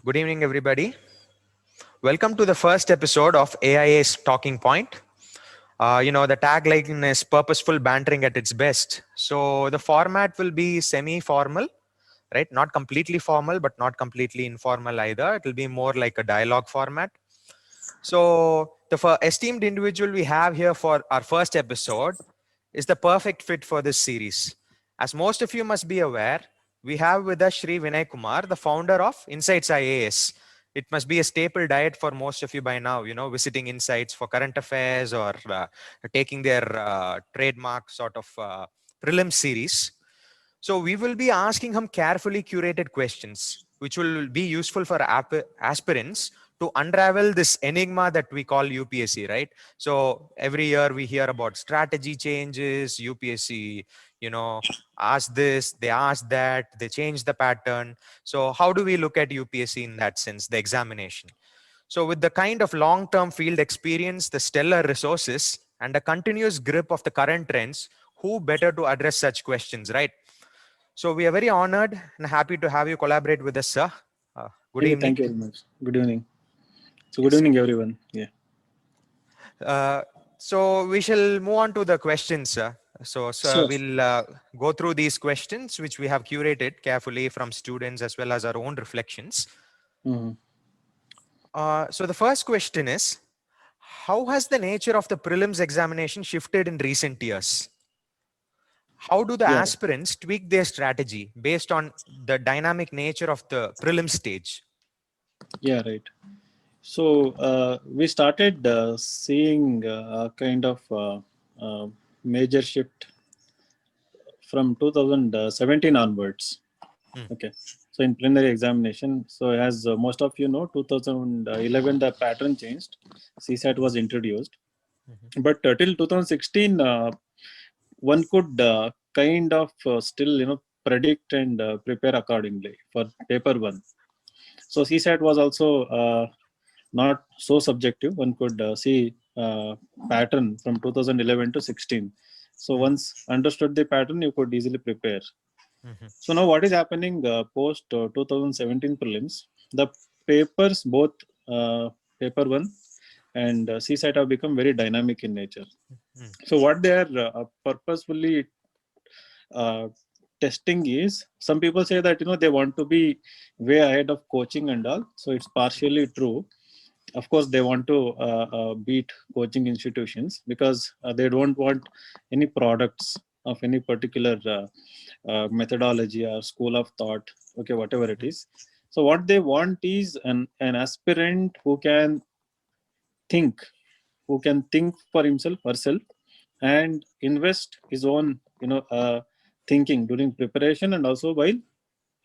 Good evening, everybody. Welcome to the first episode of AIA's Talking Point. The tagline is purposeful bantering at its best. So the format will be semi-formal, right? Not completely formal, but not completely informal either. It will be more like a dialogue format. So the esteemed individual we have here for our first episode is the perfect fit for this series. As most of you must be aware, we have with us Shri Vinay Kumar, the founder of Insights IAS. It must be a staple diet for most of you by now, visiting Insights for current affairs or taking their trademark sort of prelim series. So we will be asking him carefully curated questions, which will be useful for aspirants to unravel this enigma that we call UPSC, right? So every year we hear about strategy changes, UPSC, ask this, they ask that, they change the pattern. So how do we look at UPSC in that sense, the examination? So with the kind of long-term field experience, the stellar resources, and the continuous grip of the current trends, who better to address such questions, right? So we are very honored and happy to have you collaborate with us, sir. Good evening. Thank you very much. Good evening. So good Yes. evening, everyone. Yeah. Uh, so we shall move on to the questions, sir. So, sir, Sure. we'll go through these questions, which we have curated carefully from students as well as our own reflections. Mhm. So the first question is, how has the nature of the prelims examination shifted in recent years? How do the Yeah. aspirants tweak their strategy based on the dynamic nature of the prelim stage? Yeah. Right. So we started seeing a kind of uh, major shift from 2017 onwards. Hmm. Okay. So in preliminary examination, so as most of you know, 2011 the pattern changed. CSAT was introduced, Mhm. but till 2016, one could kind of still predict and prepare accordingly for paper one. So CSAT was also not so subjective. One could see pattern from 2011 to 16. So Mhm. once understood the pattern, you could easily prepare. Mhm. So now what is happening post 2017 prelims? The papers, both paper one and CSAT, have become very dynamic in nature. Mhm. So what they are purposefully uh, testing is, some people say that they want to be way ahead of coaching and all. So it's partially true. Of course they want to beat coaching institutions because they don't want any products of any particular methodology or school of thought, okay, whatever it is. So what they want is an aspirant think who can think for himself, herself, and invest his own thinking during preparation and also while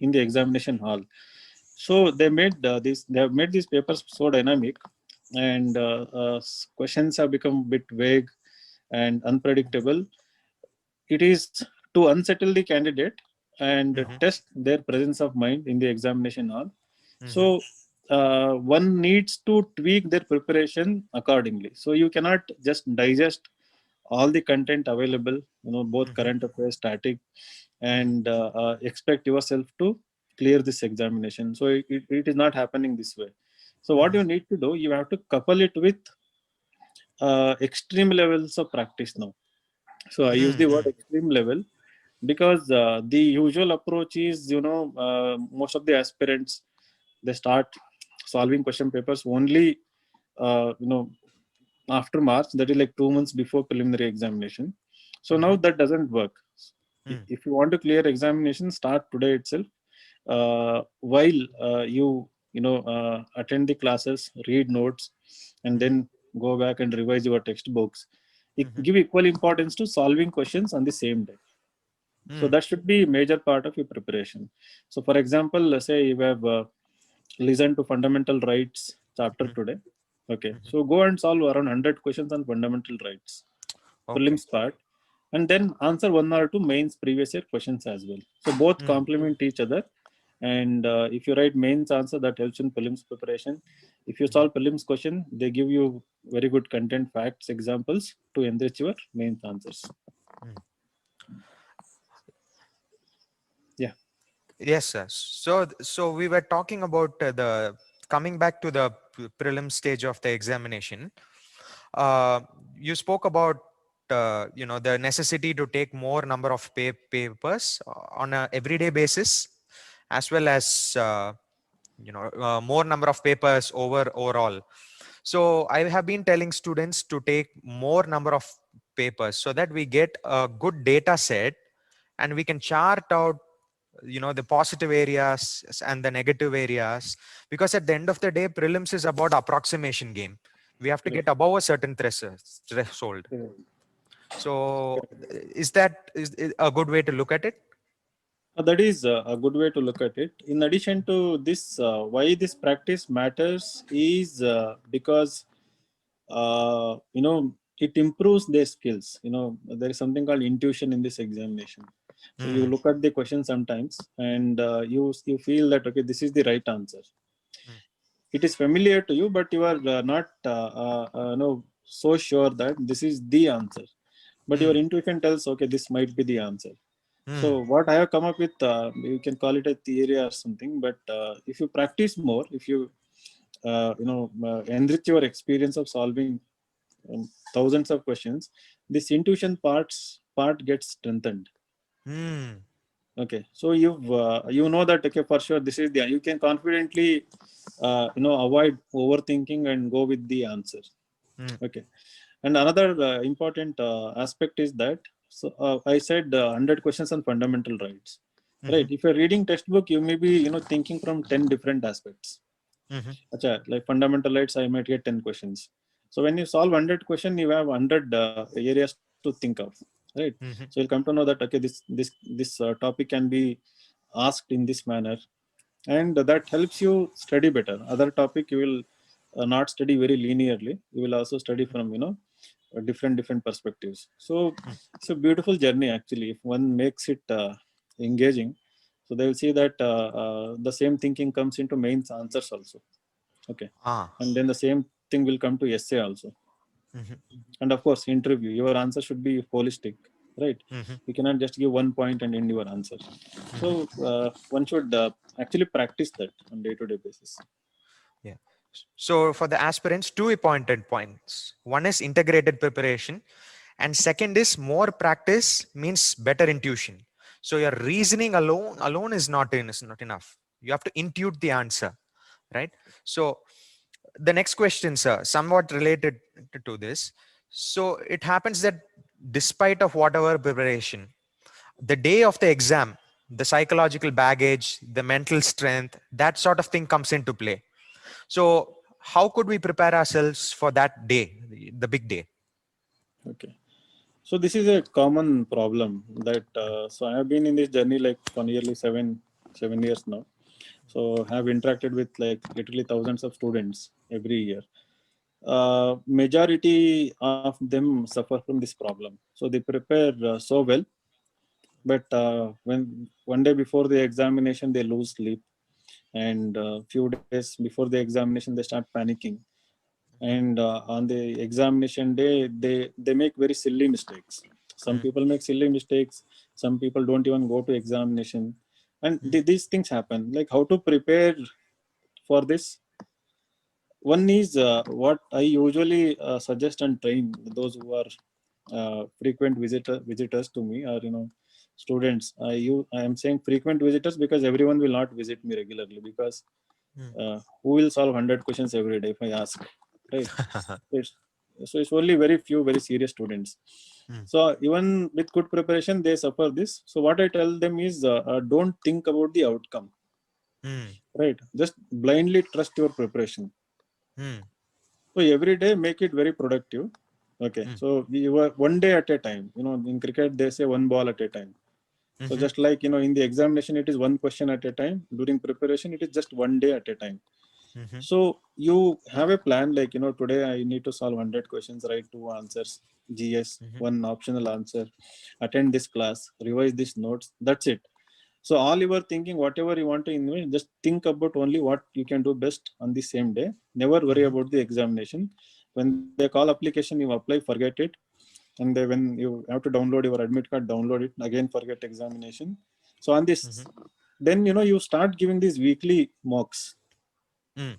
in the examination hall. So they have made these papers so dynamic, and questions have become a bit vague and unpredictable. It is to unsettle the candidate and Mhm. test their presence of mind in the examination hall. Mhm. So one needs to tweak their preparation accordingly. So you cannot just digest all the content available, both Mhm. current affairs, static, Mhm. and expect yourself to clear this examination. So it is not happening this way. So what Mhm. you need to do, you have to couple it with extreme levels of practice now. So I use the word Mhm. extreme level because the usual approach is, most of the aspirants, they start solving question papers only, uh, you know, after March, that is like 2 months before preliminary examination. So now Mhm. that doesn't work. Mhm. If you want to clear examination, start today itself. While you attend the classes, read notes, and Mhm. then go back and revise your textbooks. Mhm. Give equal importance to solving questions on the same day. So Mhm. that should be major part of your preparation. So for example, let's say you have listened to fundamental rights chapter Mhm. today. Okay, Mhm. so go and solve around 100 questions on fundamental rights, Okay. prelims part, and then answer one or two mains previous year questions as well. So both Mhm. complement each other. And if you write mains answer, that helps in prelims preparation. If you Mhm. solve prelims question, they give you very good content, facts, examples to enrich your mains answers. Mhm. Yeah. Yes, sir. So we were talking about the coming back to the prelim stage of the examination. Uh, you spoke about the necessity to take more number of papers on a everyday basis, as well as more number of papers overall. So I have been telling students to take more number of papers so that we get a good data set and we can chart out the positive areas and the negative areas, because at the end of the day prelims is about approximation game. We have to get Correct. above a certain threshold. Correct. So is a good way to look at it? That is a good way to look at it. In addition to this, why this practice matters is because it improves their skills. There is something called intuition in this examination. So you Mm, look at the question sometimes, and you feel that okay, this is the right answer. mm, It is familiar to you, but you are not no so sure that this is the answer. But your mm, intuition tells okay, this might be the answer. mm, So what I have come up with, you can call it a theory or something. But if you practice more, if you enrich your experience of solving thousands of questions, this intuition part gets strengthened. mm, Okay, so you know that okay for sure this is the, you can confidently avoid overthinking and go with the answer. mm, Okay, and another important aspect is that, so I said 100 questions on fundamental rights, right? mhm, If you're reading textbook, you may be thinking from 10 different aspects. mhm, Acha, like fundamental rights, I might get 10 questions. So when you solve 100 question, you have 100 areas to think of, right? So you'll mhm, come to know that okay, this topic can be asked in this manner, and that helps you study better. Other topic you will not study very linearly. You will also study from different perspectives. So mm. it's a beautiful journey actually. If one makes it engaging, so they will see that the same thinking comes into main answers also. Okay, Ah. and then the same thing will come to essay also, Mhm, and of course interview. Your answer should be holistic, right? mhm, You cannot just give one point and end your answer. So mhm. one should actually practice that on day-to-day basis. Yeah. So for the aspirants, two important points. One is integrated preparation, and second is more practice means better intuition. So your reasoning alone is not enough. You have to intuit the answer, right? So the next question, sir, somewhat related to this. So it happens that despite of whatever preparation, the day of the exam, the psychological baggage, the mental strength, that sort of thing comes into play. So how could we prepare ourselves for that day, the big day? Okay, so this is a common problem that so I have been in this journey like for nearly 7 years now. So have interacted with like literally thousands of students every year. Majority of them suffer from this problem. So they prepare so well, but when one day before the examination they lose sleep, and few days before the examination they start panicking, and on the examination day they make very silly mistakes. Some Mm, people make silly mistakes, some people don't even go to examination, and mm, these things happen. Like how to prepare for this? One is what I usually suggest and train those who are frequent visitors to me, or students. I am saying frequent visitors because everyone will not visit me regularly, because mm. who will solve 100 questions every day if I ask, right? It's, so it's only very few very serious students. Mm, So even with good preparation, they suffer this. So what I tell them is, don't think about the outcome, mm, right? Just blindly trust your preparation. mm, So every day make it very productive. Okay. mm, So we were one day at a time. In cricket they say one ball at a time. So mhm, just like in the examination it is one question at a time. During preparation it is just one day at a time. mhm, So you have a plan like today I need to solve 100 questions, write two answers, GS, mhm, one optional answer, attend this class, revise these notes. That's it. So all you are thinking, whatever you want to invest, just think about only what you can do best on the same day. Never worry mhm, about the examination. When they call application, you apply, forget it. And then when you have to download your admit card, download it. Again, forget examination. So on this mhm, then you start giving these weekly mocks. Mm.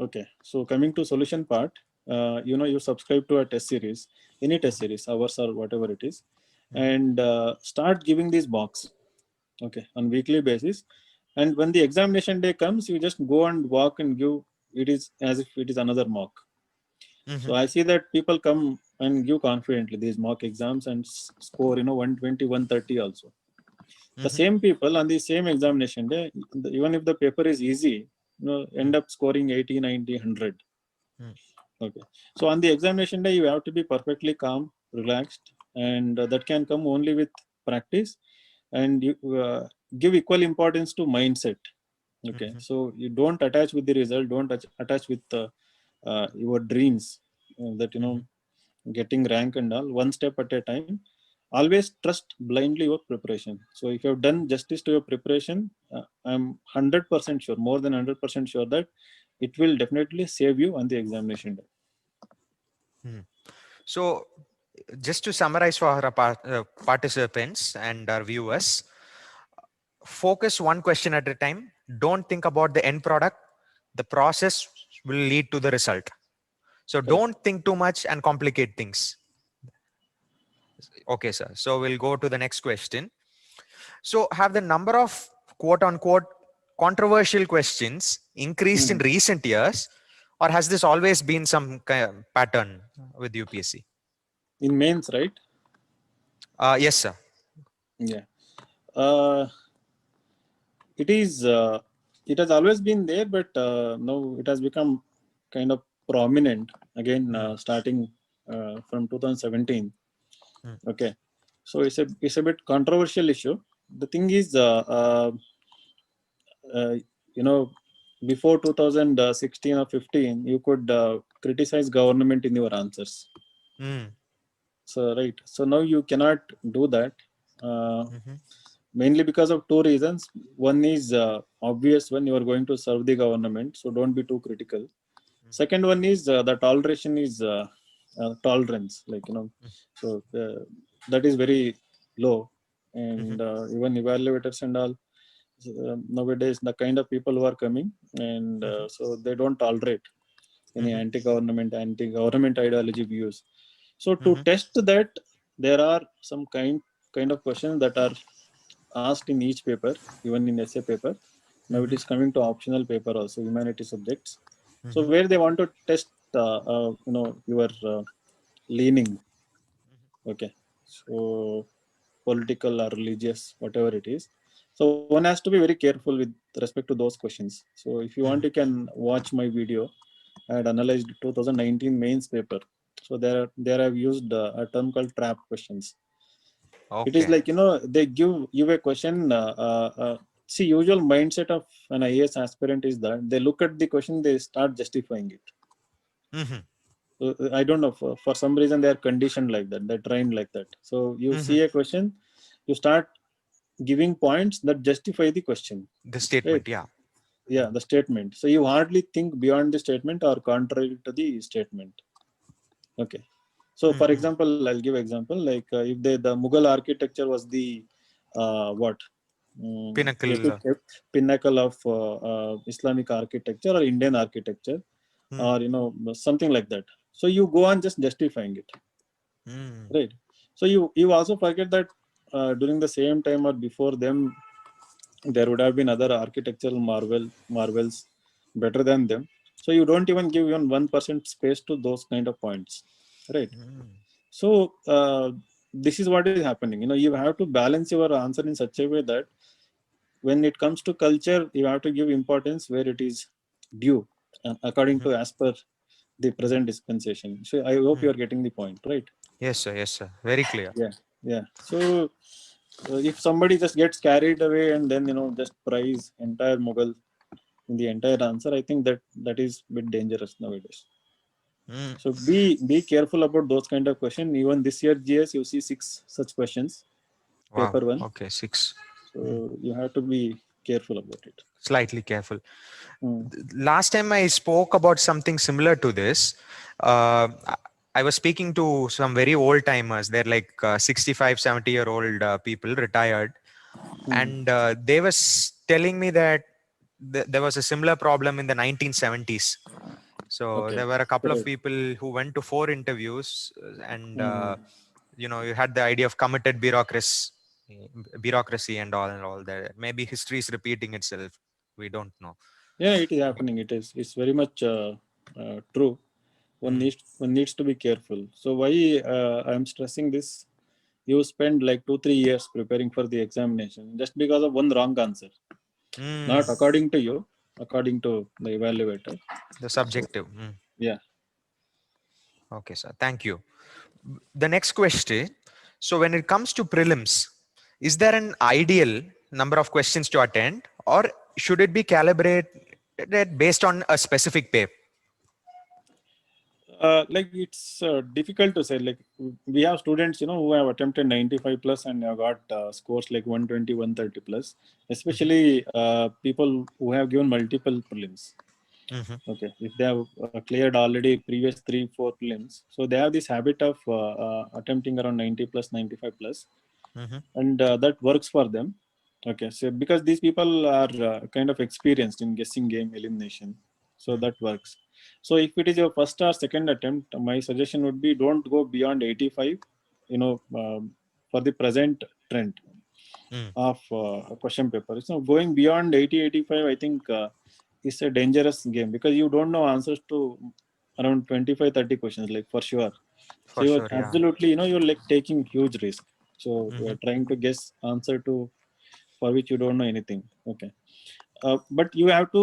Okay, so coming to solution part, you subscribe to a test series, any test series, hours or whatever it is, and start giving these mocks. Okay, on weekly basis, and when the examination day comes, you just go and walk and give. It is as if it is another mock. Mm-hmm. So I see that people come and give confidently these mock exams and score 120, 130 also. The Mm-hmm. same people on the same examination day, even if the paper is easy, end up scoring 80, 90, 100. Mm. Okay. So on the examination day, you have to be perfectly calm, relaxed, and that can come only with practice. And you give equal importance to mindset. Okay. Mm-hmm. So you don't attach with the result, don't attach with your dreams that getting rank and all. One step at a time. Always trust blindly your preparation. So if you have done justice to your preparation, I'm 100% sure, more than 100% sure that it will definitely save you on the examination day. Mm. So, just to summarize for our participants and our viewers, focus one question at a time. Don't think about the end product. The process will lead to the result. So, Correct. don't think too much and complicate things. Okay, sir. So, we'll go to the next question. So, have the number of quote unquote controversial questions increased in Mhm. recent years, or has this always been some kind of pattern with UPSC? In mains, right? Yes, sir. Yeah. Uh, it is. It has always been there, but now it has become kind of prominent again, Mm, starting from 2017. mm, Okay. So it's a bit controversial issue. The thing is, uh, you know, before 2016 or 15, you could criticize government in your answers. mm, So right. So now you cannot do that. Uh, mhm, Mainly because of two reasons. One is obvious when you are going to serve the government, so don't be too critical. Second one is the toleration is tolerance, like so that is very low, mhm, and even evaluators and all. Nowadays, the kind of people who are coming, and mhm, so they don't tolerate any mhm, anti-government ideology views. So to mhm, test that, there are some kind of questions that are asked in each paper, even in essay paper. Now it mhm, is coming to optional paper also, humanity subjects. So mhm, where they want to test, your leaning. Okay, so political or religious, whatever it is. So one has to be very careful with respect to those questions. So if you want, mm. you can watch my video. I had analyzed 2019 mains paper. So there I've used a term called trap questions. It is Okay. like they give you a question. See, usual mindset of an IAS aspirant is that they look at the question, they start justifying it. Mhm, I don't know, for some reason they are conditioned like that, they're trained like that. So you mhm. see a question, you start giving points that justify the question, The right? statement, yeah. Yeah, the statement. So you hardly think beyond the statement or contrary to the statement. Okay. So for Mm-hmm. example, I'll give example like if the Mughal architecture was the what Pinnacle. epic pinnacle of Islamic architecture or Indian architecture, Mm, or something like that. So you go on just justifying it, mm, right? So you also forget that during the same time or before them, there would have been other architectural marvels better than them. So you don't even give even 1% space to those kind of points, right? mm, So this is what is happening. You have to balance your answer in such a way that when it comes to culture, you have to give importance where it is due, according mhm, to as per the mhm, present dispensation. So I hope you mm. are getting the point, right? Yes, sir. Yes, sir. Very clear. Yeah, yeah. So if somebody just gets carried away and then just praise entire Mughal in the entire answer, I think that is a bit dangerous nowadays. Mm. So be careful about those kind of questions. Even this year GS, you see 6 such questions, Wow. paper one. Okay. 6. Mm. So you have to be careful about it. Slightly careful. Mm. Last time I spoke about something similar to this. I was speaking to some very old timers. They're like 65, 70-year-old people, retired. and they was telling me that there was a similar problem in the 1970s. So Okay. there were a couple of Correct. people who went to 4 interviews, and Hmm. you had the idea of committed bureaucracy and all that. Maybe history is repeating itself, we don't know. Yeah, it is happening. It's very much true. Mm. One needs to be careful. So why I'm stressing this? You spend like 2-3 years preparing for the examination just because of one wrong answer, not Mm. according to you, according to the evaluator. The So subjective. Mm. yeah. Okay, sir, thank you. The next question, so when it comes to prelims, is there an ideal number of questions to attend, or should it be calibrated based on a specific paper? Like it's difficult to say. Like we have students, who have attempted 95 plus and have got scores like 120, 130 plus. Mhm. Especially people who have given multiple prelims. Mhm. Okay, if they have cleared already previous 3-4 prelims, so they have this habit of attempting around 90 plus, 95 plus, Mhm. and that works for them. Okay, so because these people are kind of experienced in guessing game elimination, so Mm. that works. So if it is your first or second attempt, my suggestion would be don't go beyond 85, for the present trend Mm. of a question paper. So going beyond 80, 85, I think is a dangerous game because you don't know answers to around 25, 30 questions, like for sure. So For you're sure, yeah. absolutely, you're like taking huge risk. So Mhm. you're trying to guess answer to for which you don't know anything. Okay, but you have to,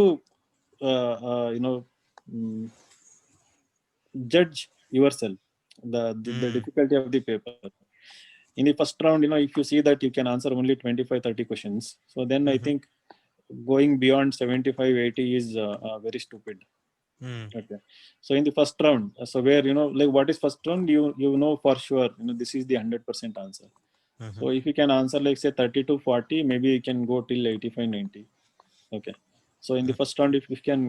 mm, judge yourself the Mm. difficulty of the paper. In the first round, if you see that you can answer only 25, 30 questions, so then I Mhm. think going beyond 75, 80 is very stupid. Mm. Okay, so in the first round, so where like what is first round, you know for sure, this is the 100% answer. Mhm. So if you can answer like say 30 to 40, maybe you can go till 85, 90. Okay, so in the Mm. first round, if you can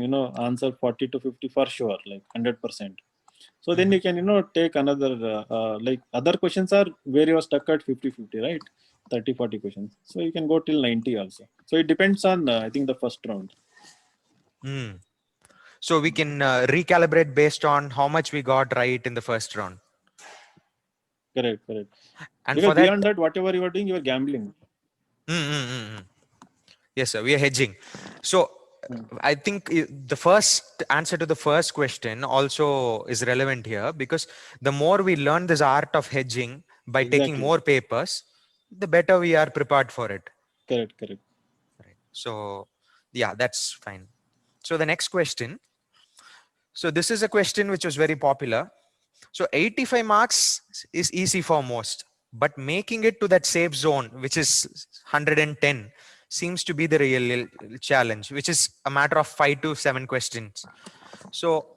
answer 40 to 50 for sure, like 100%, so then Mhm. you can take another like other questions are where you are stuck at 50-50, right? 30-40 questions, so you can go till 90 also. So it depends on I think the first round. Mm. So we can recalibrate based on how much we got right in the first round. Correct, correct. And Because for that, beyond that, whatever you are doing, you are gambling. yes, sir, we are hedging. So Hmm. I think the first answer to the first question also is relevant here, because the more we learn this art of hedging by taking Exactly. more papers, the better we are prepared for it. Correct, correct. Right. So yeah, that's fine. So the next question. So this is a question which was very popular. So 85 marks is easy for most, but making it to that safe zone, which is 110, seems to be the real challenge, which is a matter of 5 to 7 questions. So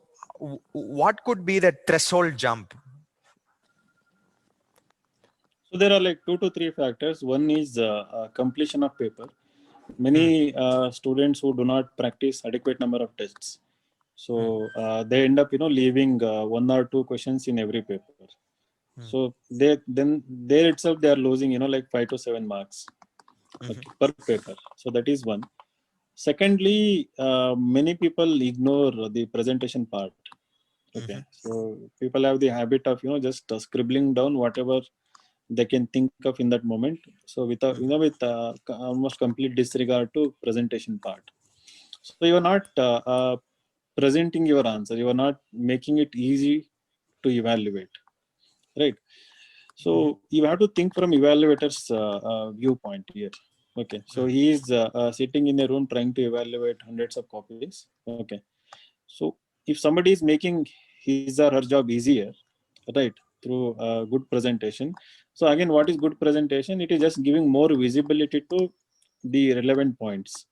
what could be the threshold jump? So there are like 2 to 3 factors. One is completion of paper. Hmm. Many students who do not practice adequate number of tests, Hmm. so they end up leaving 1 or 2 questions in every paper. Hmm. So they then there itself they are losing like 5 to 7 marks, Mhm. okay, per paper. So that is one. Secondly, many people ignore the presentation part. Okay, Mhm. so people have the habit of just scribbling down whatever they can think of in that moment. So without Mhm. with almost complete disregard to presentation part. So you are not presenting your answer. You are not making it easy to evaluate, right? Mhm. So you have to think from evaluator's viewpoint here. Okay, so Mhm. he is sitting in a room trying to evaluate hundreds of copies. Okay, so if somebody is making his or her job easier, right, through good presentation. So again, what is good presentation? It is just giving more visibility to the relevant points.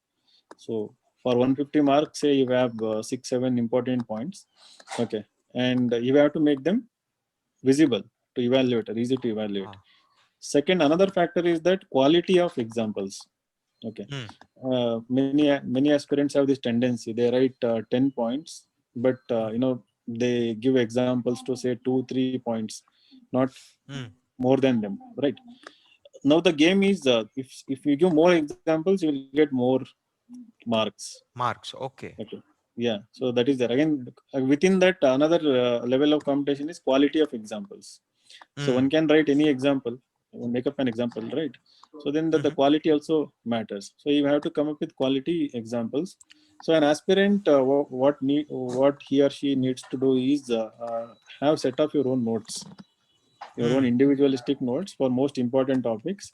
So for 150 marks, say you have 6-7 important points. Okay, and you have to make them visible to evaluator, easy to evaluate. Ah. Second, another factor is that quality of examples. Okay, Hmm. many aspirants have this tendency. They write 10 points, but they give examples to say 2-3 points, not Hmm. more than them, right? now the game is if you give more examples, you will get more marks. Marks. Okay. Okay. Yeah. So that is there. Again, within that, another level of competition is quality of examples. So one can write any example, make up an example, right? So then the quality also matters. So you have to come up with quality examples. So an aspirant, what he or she needs to do is have set up your own notes, your own individualistic notes for most important topics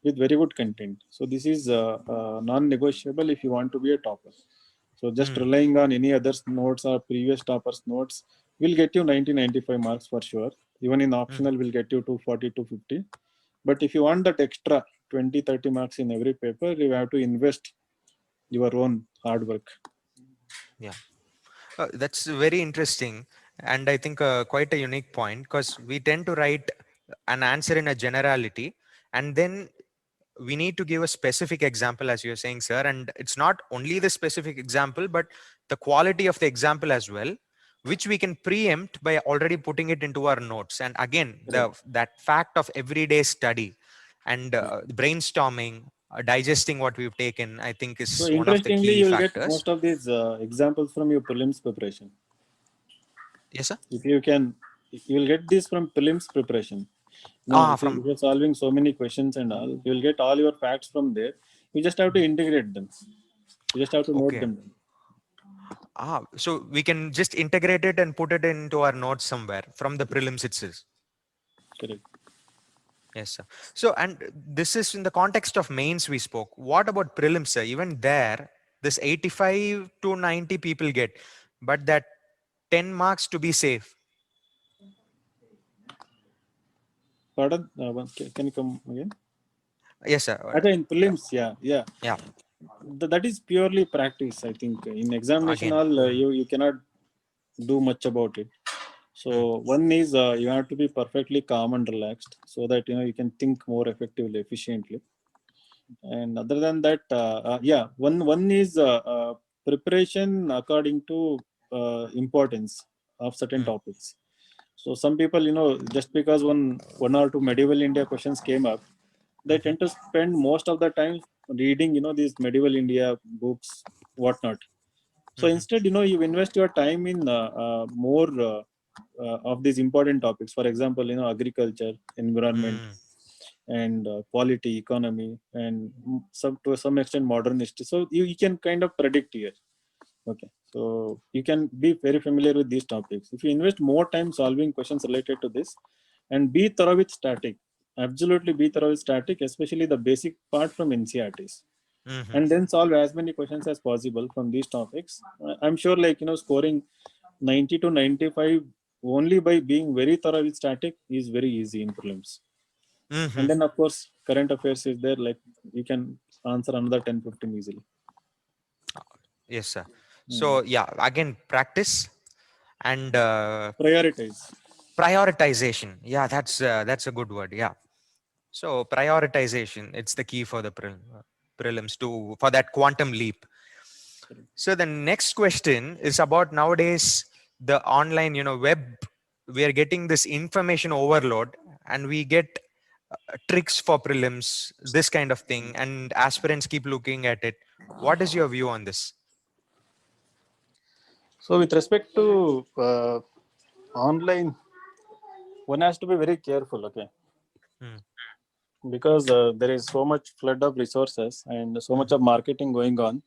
with very good content. So this is non-negotiable if you want to be a topper. So just relying on any other's notes or previous toppers notes will get you 90-95 marks for sure. Even in optional will get you 240-250. But if you want that extra 20-30 marks in every paper, you have to invest your own hard work. Yeah. That's very interesting. And I think quite a unique point, because we tend to write an answer in a generality, and then we need to give a specific example, as you're saying, sir. And it's not only the specific example, but the quality of the example as well, which we can preempt by already putting it into our notes. And again, that fact of everyday study and brainstorming, digesting what we've taken, I think So is one of the interestingly, key you will get factors. most of these examples from your prelims preparation. Yes, sir. If you can, you will get this from prelims preparation. If From you're solving so many questions and all, you will get all your facts from there. You just have to integrate them. You just have to note okay. them down. So we can just integrate it and put it into our notes somewhere from the prelims itself. Correct. Yes, sir. So, and this is in the context of mains we spoke. What about prelims, sir? Even there, this 85 to 90 people get, but that 10 marks to be safe. Pardon? Can you come again? Yes, sir. Okay, in prelims, yeah. Yeah. That is purely practice. I think in examination, Again. all you cannot do much about it. So one is you have to be perfectly calm and relaxed, so that you can think more effectively, efficiently. And other than that, one is preparation according to importance of certain topics. So some people, just because one or two medieval India questions came up, they tend to spend most of the time reading, these medieval India books, whatnot. So instead, you invest your time in more of these important topics. For example, agriculture, environment, and polity, economy, and to some extent modern history. So you can kind of predict here. Okay, so you can be very familiar with these topics. If you invest more time solving questions related to this, and be thorough with static, absolutely be thorough with static, especially the basic part from NCRTs, and then solve as many questions as possible from these topics. I'm sure, scoring 90 to 95 only by being very thorough with static is very easy in prelims. And then, of course, current affairs is there, like you can answer another 10-15 easily. Yes, sir. So yeah, again, practice and Prioritize. prioritization. Yeah, that's a good word. Yeah. So prioritization, it's the key for the prelims to for that quantum leap. So the next question is about nowadays the online, web. We are getting this information overload, and we get tricks for prelims, this kind of thing, and aspirants keep looking at it. What is your view on this? So with respect to online, one has to be very careful, okay? Because there is so much flood of resources and so much of marketing going on.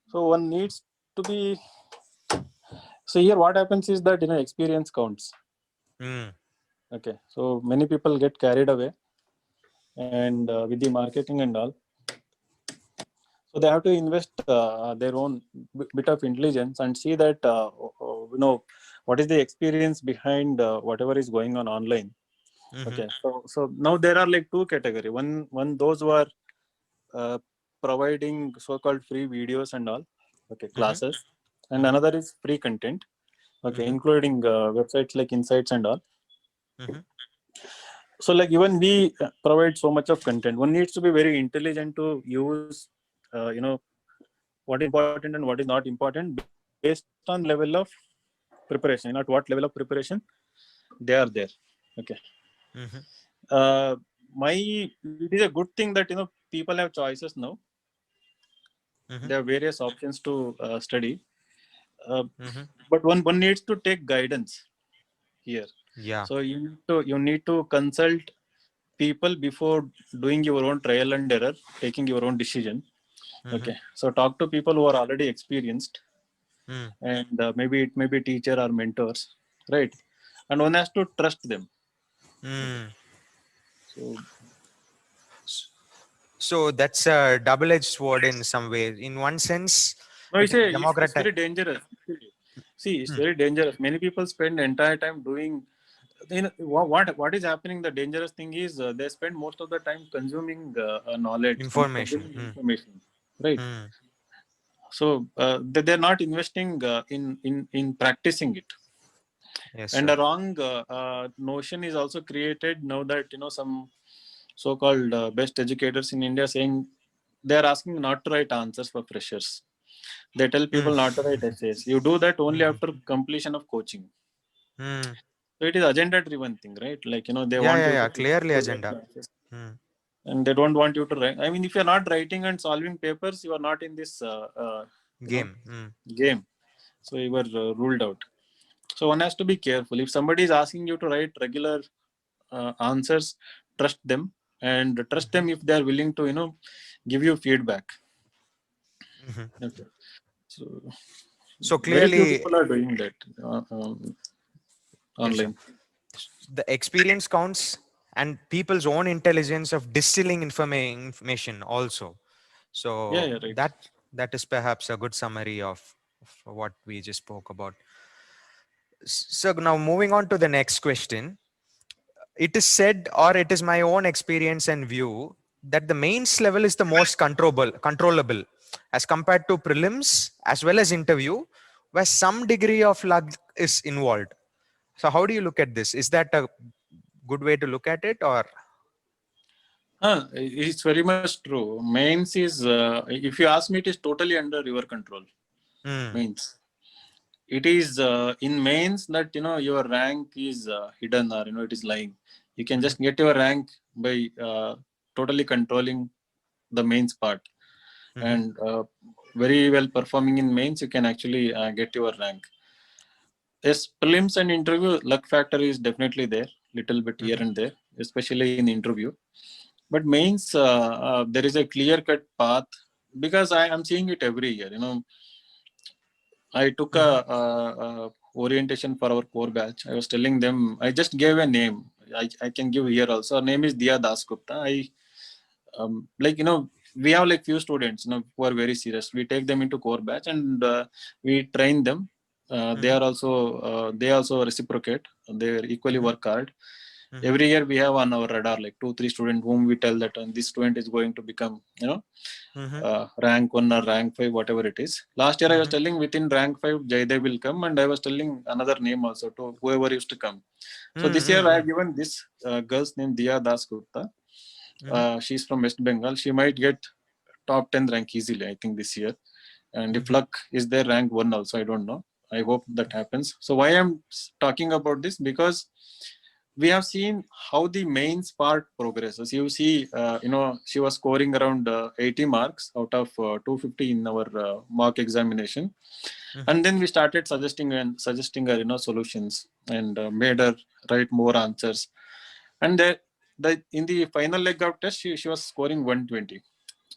So one needs to be. So here, what happens is that experience counts. Okay, so many people get carried away, and with the marketing and all. So they have to invest their own bit of intelligence and see that what is the experience behind whatever is going on online. Okay, so now there are like two category. One those who are providing so-called free videos and all, okay, classes, and another is free content, okay, including websites like Insights and all. So like even we provide so much of content. One needs to be very intelligent to use, what is important and what is not important based on level of preparation. At what level of preparation they are there. Okay. it is a good thing that people have choices now. Mhm. There are various options to study, uh, Mhm. but one needs to take guidance here. Yeah. So you need to consult people before doing your own trial and error, taking your own decision. Mhm. Okay, so talk to people who are already experienced, Mm. and maybe it may be teacher or mentors, right? And one has to trust them. Okay, Mm. so So that's a double-edged sword in some ways. In one sense, no, it it's democratize. very dangerous. Actually. See, it's very dangerous. Many people spend entire time doing. What is happening? The dangerous thing is they spend most of the time consuming knowledge, Information. consuming information, right? Mm. So they're not investing in practicing it. Yes, And sir. a wrong notion is also created now that some so-called best educators in India saying they are asking not to write answers for freshers. They tell Mm. people not to write essays. You do that only Mhm. after completion of coaching. Mm. So it is agenda-driven thing, right? Like they Yeah, want yeah, you yeah. to Clearly to write agenda. classes, Mm. and they don't want you to write. I mean, if you're not writing and solving papers, you are not in this you know Game. Mm. game. So you were ruled out. So one has to be careful. If somebody is asking you to write regular answers, trust them, and trust Mhm. them if they are willing to give you feedback. Mhm. Okay. So So very few clearly, people are doing that yes, sir. online. The experience counts and people's own intelligence of distilling information also. Yeah, So yeah, right. that is perhaps a good summary of what we just spoke about. So now moving on to the next question. It is said, or it is my own experience and view, that the mains level is the most controllable as compared to prelims as well as interview, where some degree of luck is involved. So how do you look at this? Is that a good way to look at it, or? It's very much true. Mains is, if you ask me, it is totally under your control. Mm. Mains. It is in mains that your rank is hidden, or it is lying. You can Mhm. just get your rank by totally controlling the mains part, Mhm. and very well performing in mains, you can actually get your rank. Yes, prelims and interview luck factor is definitely there, little bit here Mhm. and there, especially in interview. But mains, there is a clear cut path, because I am seeing it every year. I took Mhm. a orientation for our core batch. I was telling them, I just gave a name. I can give here also. Her name is Dia Dasgupta. Like we have like few students who are very serious. We take them into core batch, and we train them. Mhm. They also reciprocate. They equally Mhm. work hard. Mhm. Every year we have on our radar like 2 3 students whom we tell that this student is going to become Mhm. rank 1 or rank 5, whatever it is. Last year I was Mhm. telling within rank 5 Jaydev will come, and I was telling another name also to whoever used to come. So this year I have Mhm. given this girl's name Dia Das Gupta. Mhm. She's from West Bengal. She might get top 10 rank easily, I think, this year. And if Mhm. luck is there, rank 1 also, I don't know. I hope that happens. So why I'm talking about this, because we have seen how the mains part progresses. You see, she was scoring around 80 marks out of 250 in our mock examination, Mhm. and then we started suggesting her solutions, and made her write more answers. And in the final leg of test, she was scoring 120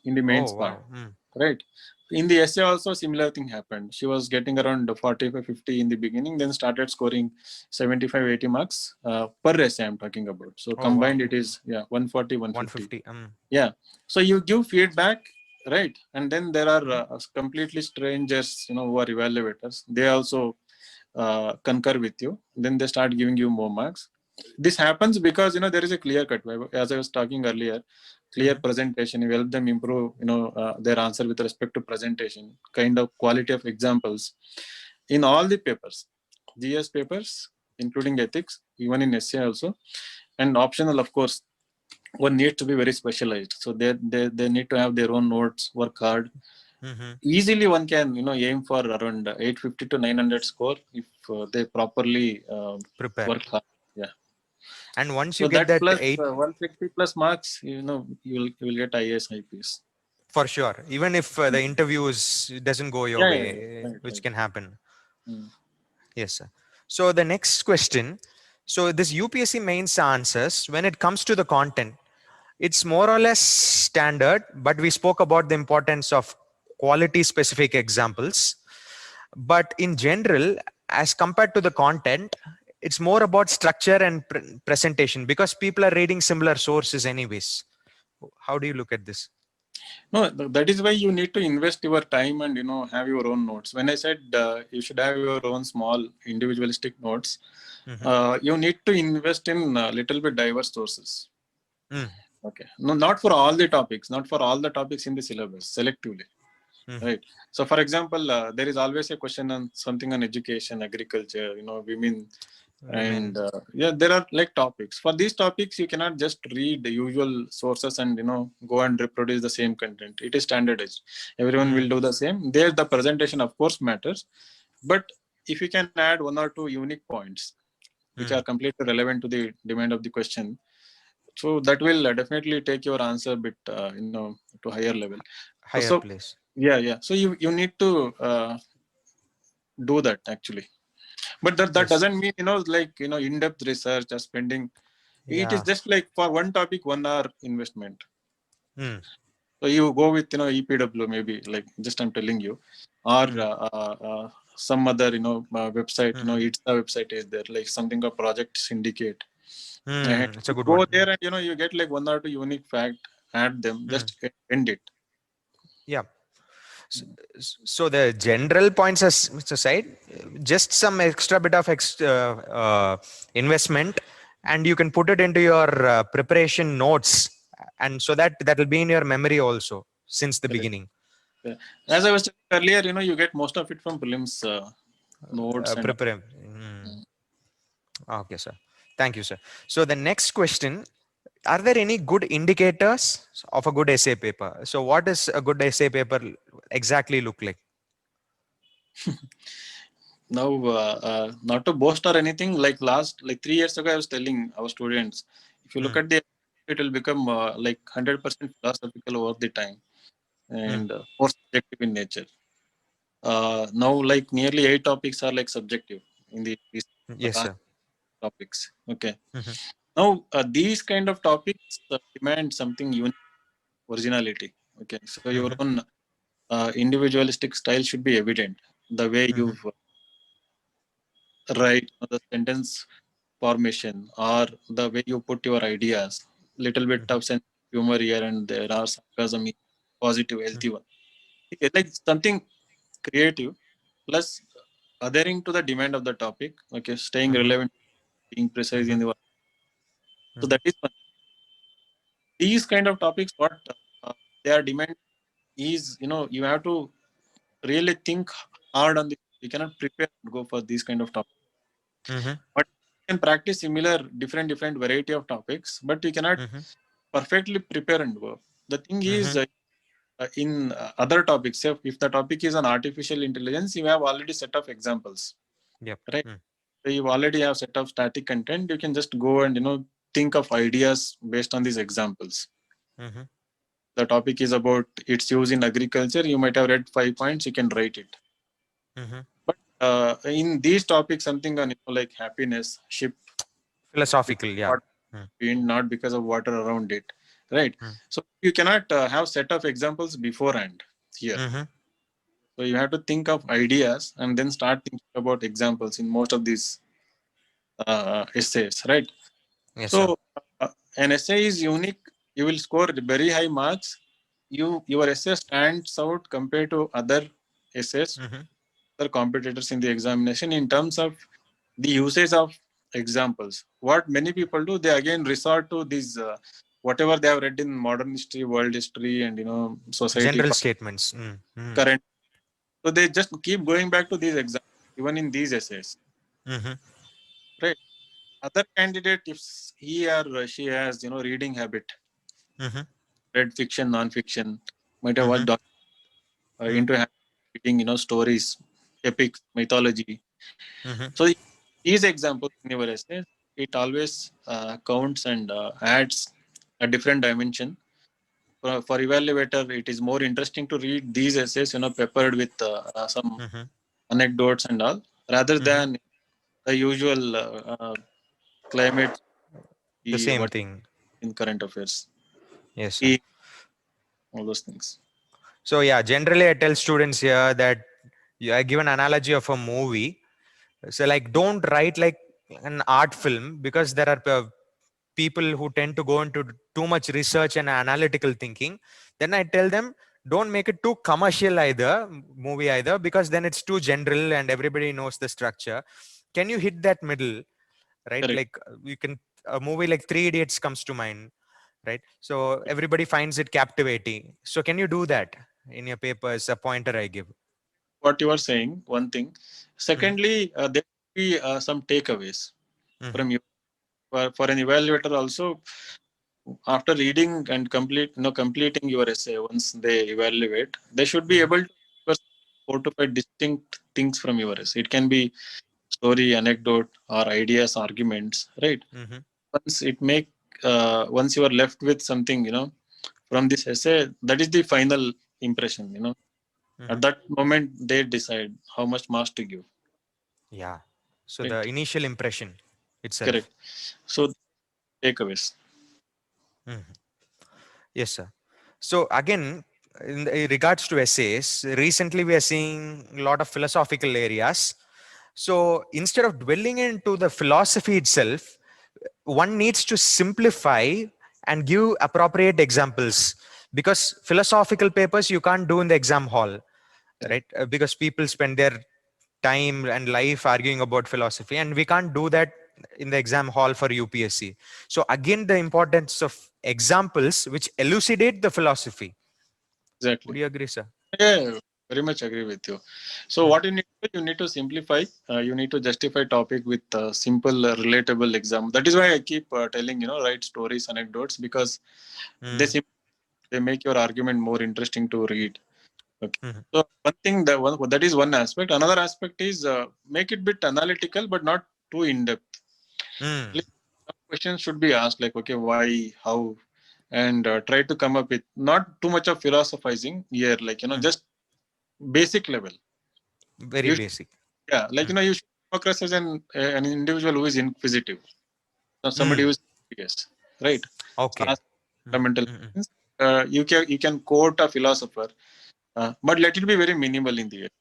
in the mains Oh part, wow. Mm. right? In the essay also similar thing happened. She was getting around 45 50 in the beginning, then started scoring 75 80 marks per essay I'm talking about. So Oh wow. combined it is 140 150. 150. Yeah. So you give feedback, right? And then there are completely strangers who are evaluators. They also concur with you. Then they start giving you more marks. This happens because there is a clear cut, as I was talking earlier. Clear Mhm. presentation, you help them improve their answer with respect to presentation, kind of quality of examples in all the papers, GS papers, including ethics, even in essay also. And optional, of course, one needs to be very specialized, so they need to have their own notes, work hard. Mhm. Easily one can aim for around 850 to 900 score if they properly Prepare. work hard. Yeah. And once you So get that that plus 8, 160 plus marks, you will get IAS, IPS. for sure, even if the interviews doesn't go your Yeah. way, Right, which right. can happen. Mm. Yes, sir. So the next question. So this UPSC mains answers, when it comes to the content, it's more or less standard, but we spoke about the importance of quality specific examples. But in general, as compared to the content, it's more about structure and presentation, because people are reading similar sources anyways. How do you look at this? No, that is why you need to invest your time and have your own notes. When I said you should have your own small individualistic notes, Hmm. you need to invest in a little bit diverse sources. Mm. Okay, no, not for all the topics, not for all the topics in the syllabus, selectively. Hmm. Right. So, for example, there is always a question on something on education, agriculture, women, and Women. yeah, there are like topics. For these topics, you cannot just read the usual sources and go and reproduce the same content. It is standardized. Everyone will Mm. do the same. There, the presentation, of course, matters, but if you can add one or two unique points which are Mm. completely relevant to the demand of the question, so that will definitely take your answer a bit, to higher level. Higher So place. yeah. So you need to do that actually, but that Yes. doesn't mean like in-depth research or spending. It is Yeah. just like for one topic 1 hour investment. Mm. So you go with EPW, maybe, like, just I'm telling you, or Mm. some other website. Hmm. It's the website is there, like something called Project Syndicate, and Mm. It's a you good go one. there and you get like one or two unique fact, add them, Mm. just end it. Yeah. So, so the general points aside, just some extra bit of investment, and you can put it into your preparation notes, and so that will be in your memory also since the Correct. beginning. Yeah. As I was telling earlier, you get most of it from prelims notes and all. Prepare. Okay, sir. Thank you, sir. So the next question: are there any good indicators of a good essay paper? So what does a good essay paper exactly look like? Now, not to boast or anything, like 3 years ago, I was telling our students, if you look Mm. at the, it will become like 100% philosophical over the time Mm. and more subjective in nature. Now, like nearly 8 topics are like subjective in these Yes, last sir. topics. Okay. Hmm. Now, these kind of topics demand something unique, originality. Okay. So your Hmm. own individualistic style should be evident. The way you Hmm. write, the sentence formation, or the way you put your ideas, little bit Hmm. of sense of humor here and there, or sarcasm, positive, Hmm. healthy one. It's like something creative plus adhering to the demand of the topic. Okay, staying Hmm. relevant, being precise in Hmm. the. So Hmm. that is one. These kind of topics, what they are demand is, you have to really think hard on this. You cannot prepare to go for these kind of topics. Hmm. But you can practice similar different variety of topics, but you cannot Hmm. perfectly prepare and go. The thing is, Hmm. in other topics, if the topic is on artificial intelligence, you have already set of examples, Yep. right? Mm. So you already have set of static content. You can just go and think of ideas based on these examples. Hmm. The topic is about its use in agriculture. You might have read 5 points. You can write it. Hmm. But in these topics, something on like happiness, ship, Philosophical, yeah. Mm. wind, not because of water around it, right? Mm. So you cannot have set of examples beforehand here. Hmm. So you have to think of ideas and then start thinking about examples in most of these essays, right? Yes, sir. So an essay is unique. You will score very high marks. Your essay stands out compared to other essays, Hmm. other competitors in the examination in terms of the usage of examples. What many people do, they again resort to these whatever they have read in modern history, world history, and society General statements. Mm. Mm. current. So they just keep going back to these examples, even in these essays, Hmm. right? Other candidate, if he or she has reading habit, Hmm. read fiction, non-fiction, might have watched Hmm. into reading stories, epics, mythology. Hmm. So these examples in your essay. it always counts and adds a different dimension. For evaluator, it is more interesting to read these essays, peppered with some Mm-hmm. anecdotes and all, rather Mm-hmm. than the usual climate, The same what thing. in current affairs, Yes, sir. all those things. So yeah, generally I tell students here that I give an analogy of a movie. So like, don't write like an art film, because there are people who tend to go into too much research and analytical thinking. Then I tell them, don't make it too commercial either, movie either, because then it's too general and everybody knows the structure. Can you hit that middle, right? Correct. Like you can, a movie like Three Idiots comes to mind, right? So everybody finds it captivating. So can you do that in your papers, a pointer I give? What you are saying, one thing. Hmm. Secondly, there will be some takeaways Hmm. from you. For an evaluator also, after reading and completing your essay, once they evaluate, they should be Hmm. able to discuss 4 to 5 distinct things from your essay. It can be story, anecdote, or ideas, arguments, right? Hmm. Once you are left with something, from this essay, that is the final impression. At Hmm. that moment, they decide how much marks to give. Yeah. So the Right? initial impression itself. Correct. So takeaways. Mhm. Yes, sir. So again, in regards to essays, recently we are seeing a lot of philosophical areas. So instead of dwelling into the philosophy itself, one needs to simplify and give appropriate examples, because philosophical papers you can't do in the exam hall, Correct. right? Because people spend their time and life arguing about philosophy, and we can't do that in the exam hall for UPSC. So again, the importance of examples which elucidate the philosophy. Would Exactly. you agree, sir? Yeah, very much agree with you. So Hmm. what you need to simplify. You need to justify topic with simple, relatable example. That is why I keep telling, write stories, anecdotes, because they Hmm. sim- they make your argument more interesting to read. Okay. Hmm. So that is one aspect. Another aspect is make it bit analytical, but not too in depth. Hmm. Some questions should be asked, like, okay, why, how, and try to come up with not too much of philosophizing here, like, Hmm. just basic level. Very You basic. Yeah, like, Hmm. you should come across as an individual who is inquisitive, somebody who Hmm. is curious, right? So Okay. ask Hmm. fundamental Hmm. questions. You can quote a philosopher, but let it be very minimal in the end.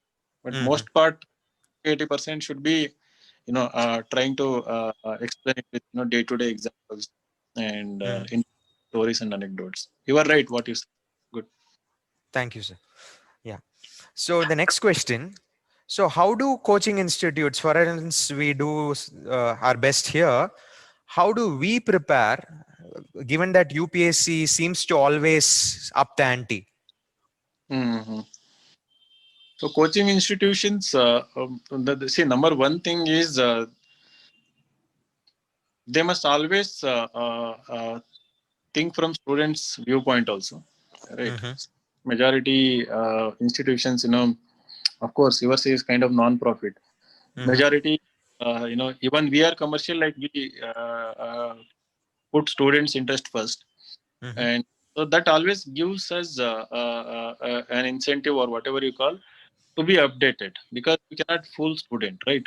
But Hmm. most part, 80% should be, trying to explain it with, day-to-day examples and Hmm. in stories and anecdotes. You are right. What you said. Good. Thank you, sir. Yeah. So the next question. So how do coaching institutes, for instance, we do our best here. How do we prepare, given that UPSC seems to always up the ante? Mhm. So coaching institutions, see, number one thing is they must always think from students' viewpoint also, right? Mm-hmm. Majority institutions, of course, yours is kind of non-profit. Mm-hmm. Majority, even we are commercial, like we put students' interest first, Mm-hmm. and so that always gives us an incentive or whatever you call to be updated, because we cannot fool student, right?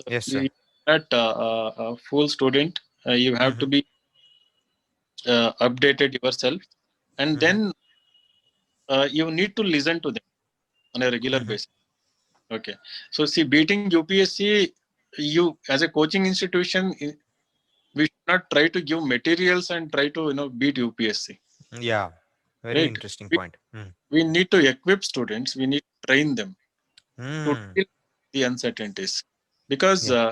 So Yes, sir. you cannot fool student. You have Mm-hmm. to be updated yourself, and Mm-hmm. then you need to listen to them on a regular Mm-hmm. basis. Okay. So see, beating UPSC, you as a coaching institution, we should not try to give materials and try to beat UPSC. Yeah. Very Right. interesting We, point. Mm. we need to equip students. We need to train them to Mm. deal with the uncertainties, because Yeah,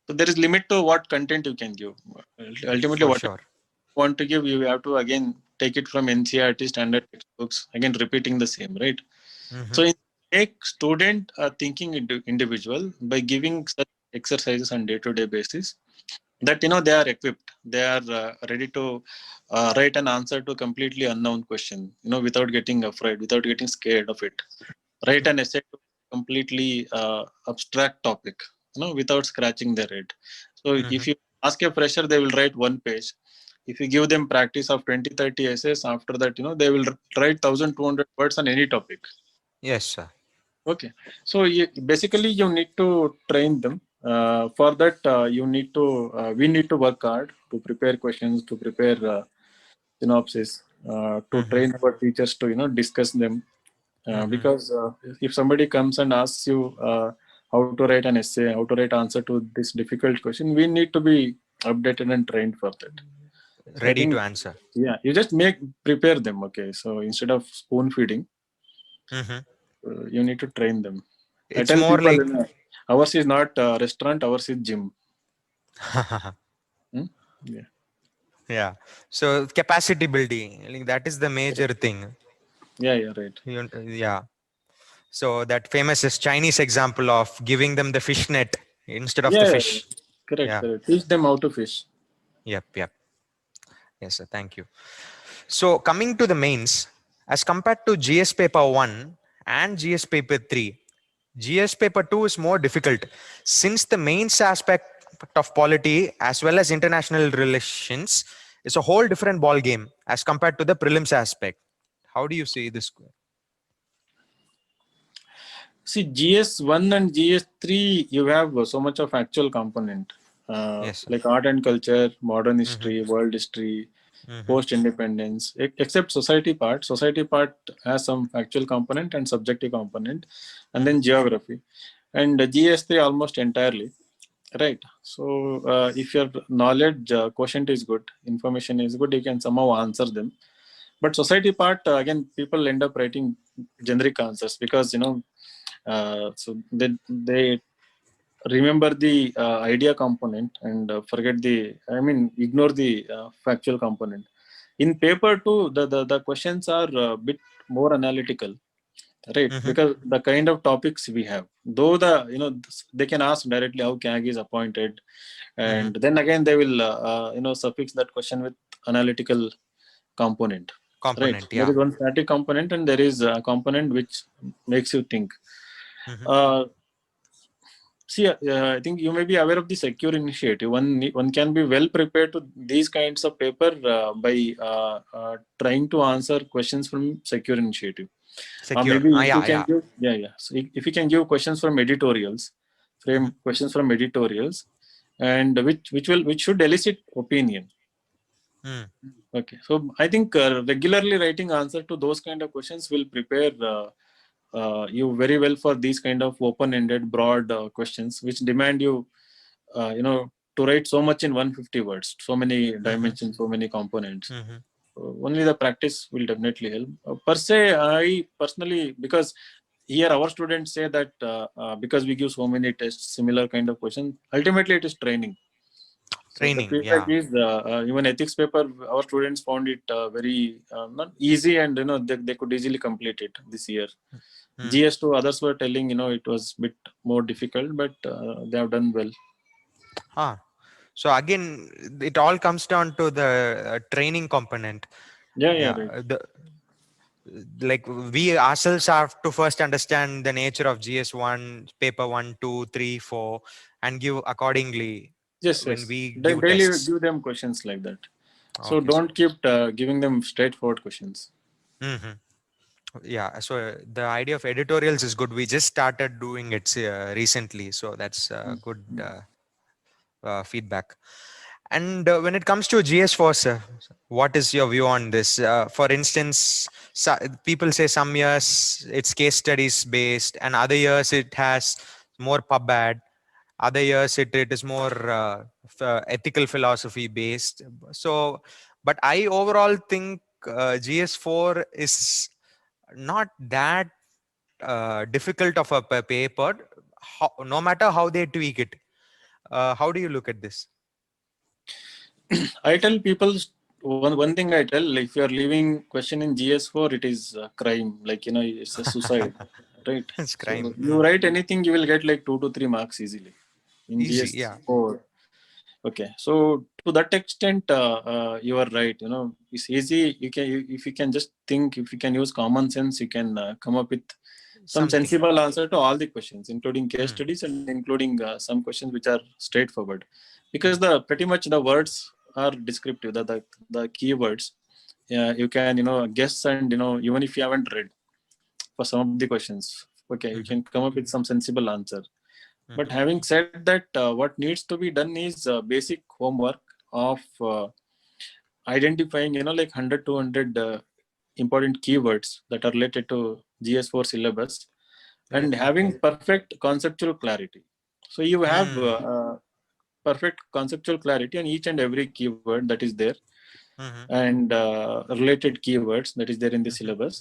so there is limit to what content you can give. Ultimately, for what sure. want to give, you have to again take it from NCERT standard textbooks, again repeating the same, right? Mm-hmm. So make student a thinking individual by giving such exercises on day-to-day basis, that they are equipped, they are ready to write an answer to completely unknown question, without getting afraid, without getting scared of it. Write an essay to completely abstract topic, without scratching their head. So Mm-hmm. if you ask a fresher, they will write one page. If you give them practice of 20-30 essays, after that, they will write 1,200 words on any topic. Yes, sir. Okay. So basically, you need to train them. For that, we need to work hard to prepare questions, to prepare synopsis, to train our teachers to, discuss them. Because if somebody comes and asks you how to write an essay, how to write answer to this difficult question, we need to be updated and trained for that. So I Ready to think, answer. yeah, you just prepare them. Okay. So instead of spoon feeding, you need to train them. I It's tell more people, like ours is not restaurant, ours is gym. Hmm? Yeah. yeah. So capacity building, like, that is the major thing. Yeah, right. Yeah. So that famous is Chinese example of giving them the fish net instead of the Yeah, fish. correct, Yeah. correct. Teach them how to fish. Yep. Yes, sir. Thank you. So coming to the mains, as compared to GS paper 1 and GS paper 3, GS paper 2 is more difficult since the mains aspect of polity as well as international relations is a whole different ball game as compared to the prelims aspect. How do you see this? See, GS1 and GS3, you have so much of actual component, Yes, sir. like art and culture, modern Mm-hmm. history, world history, Mm-hmm. post-independence, except society part. Society part has some actual component and subjective component, and then geography. And GS3 almost entirely. Right. So if your knowledge quotient is good, information is good, you can somehow answer them. But society part, again, people end up writing generic answers because so they remember the idea component and forget ignore the factual component. In paper two, the questions are a bit more analytical, right? Mm-hmm. Because the kind of topics we have, though they can ask directly how CAG is appointed, Mm-hmm. and then again they will suffix that question with analytical component, right? Component, There yeah. is one static component and there is a component which makes you think. Mm-hmm. uh, See, I think you may be aware of the Secure initiative. One can be well prepared to these kinds of paper by trying to answer questions from Secure initiative. Or Secure. maybe Ah, if you yeah, can yeah. give, yeah. So if you can give questions from editorials, Mm-hmm. frame questions from editorials, and which should elicit opinion. Mm. Okay, so I think regularly writing answer to those kind of questions will prepare you very well for these kind of open-ended, broad questions, which demand you, to write so much in 150 words, so many Mm-hmm. dimensions, so many components. Mm-hmm. Only the practice will definitely help. Per se, I personally, because here our students say that because we give so many tests, similar kind of questions, ultimately it is training. So the Training, feedback yeah. is even ethics paper, our students found it very not easy, and they could easily complete it this year. Mm. GS2 others were telling it was a bit more difficult, but they have done well. Ah. So again, it all comes down to the training component. Yeah, Yeah. right. Like we ourselves have to first understand the nature of GS1, paper 1, 2, 3, 4, and give accordingly Yes, when yes. we give Daily tests. give them questions like that. So Okay, sir. don't keep giving them straightforward questions. Mm-hmm. Yeah. So the idea of editorials is good. We just started doing it recently. So that's good feedback. And when it comes to GS4, sir, what is your view on this? For instance, people say some years it's case studies based, and other years it has more pub ad. Other years it is more ethical philosophy based. So, but I overall think GS4 is not that difficult of a paper, no matter how they tweak it. How do you look at this? I tell people one thing. I tell, if you are leaving question in GS4, it is a crime. Like it's a suicide, right? It's So crime. you write anything, you will get like 2 to 3 marks easily in Easy, yeah. GS4. Okay, so to that extent, you are right. It's easy. If you can just think, if you can use common sense, you can come up with some something. sensible answer to all the questions, including case Hmm. studies and including some questions which are straightforward, because the pretty much the words are descriptive. The keywords, you can guess, and even if you haven't read for some of the questions, okay, you Hmm. can come up with some sensible answer. But Hmm. having said that, what needs to be done is basic homework of identifying like 100 200 important keywords that are related to GS4 syllabus, Yeah. and having Okay. perfect conceptual clarity. So you have Hmm. perfect conceptual clarity on each and every keyword that is there, Hmm. and related keywords that is there in the Hmm. syllabus,